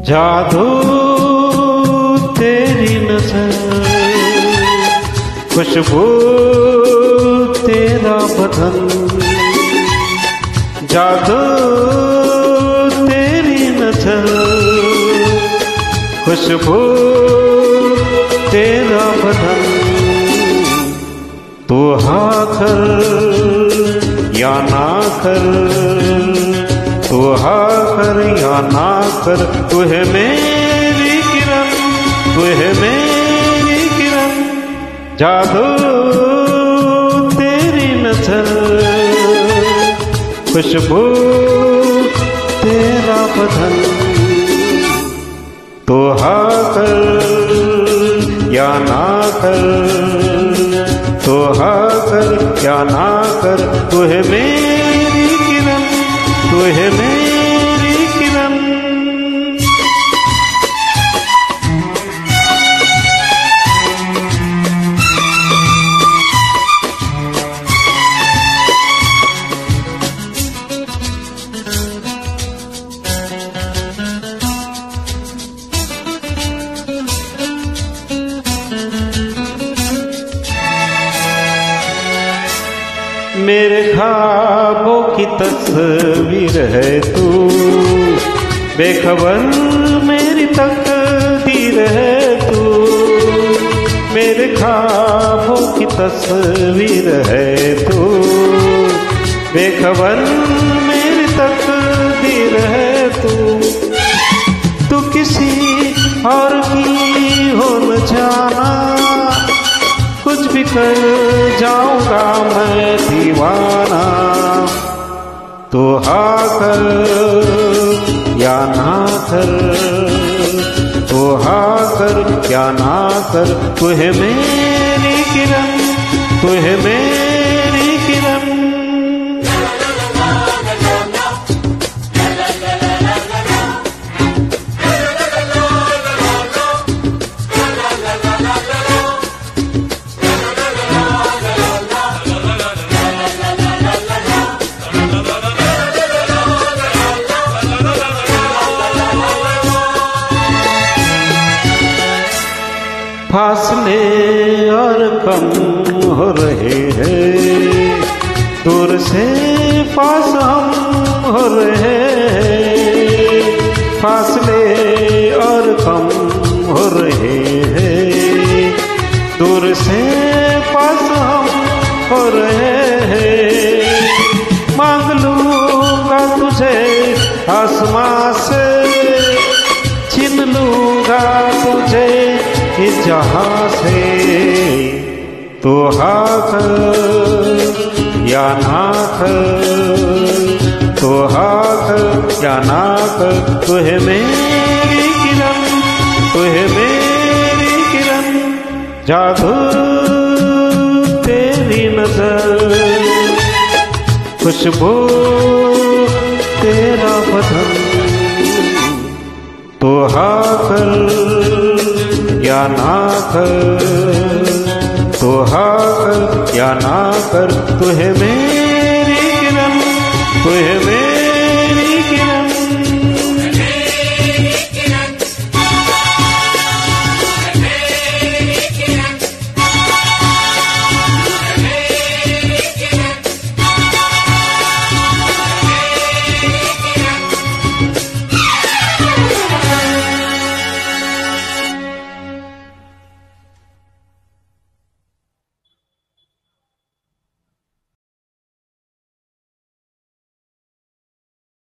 जादू तेरी नजर, खुशबू तेरा बदन, जादू तेरी नजर, खुशबू तेरा बदन। तू हाँ कर या ना कर, तू हाँ कर या ना कर, तू है मेरी किरण, तू है मेरी किरण। जादू तेरी नजर, खुशबू तेरा बदन। तू हाँ कर या ना कर, तू हाँ कर या ना कर, तू है मेरी किरण, तू है मेरी किरण। मेरे ख्वाबों की तस्वीर है तू, बेखबर मेरी तकदीर है तू। मेरे ख्वाबों की तस्वीर है तू, बेखबर मेरी तकदीर है तू। तू किसी और की हो न जाना, कुछ भी कर जाऊंगा मैं दीवाना। तू हाँ कर या ना कर, तू हाँ कर या ना कर, तू है मेरी किरण, तू है मेरी किरण। फासले और कम हो रहे हैं, दूर से पास हम हो रहे हैं। फासले और कम हो रहे हैं, दूर से पास हम हो रहे हैं। मांग लूंगा तुझे आसमां से, छीन लूंगा तुझे इस जहां से। तू हाँ कर या ना कर, तू हाँ कर या ना कर, तू है मेरी किरण, तू है मेरी किरण। जादू तेरी नजर, खुशबू तेरा बदन। तू हाँ कर या ना कर, तू हाँ कर या ना कर, तू है मेरी किरण, तू है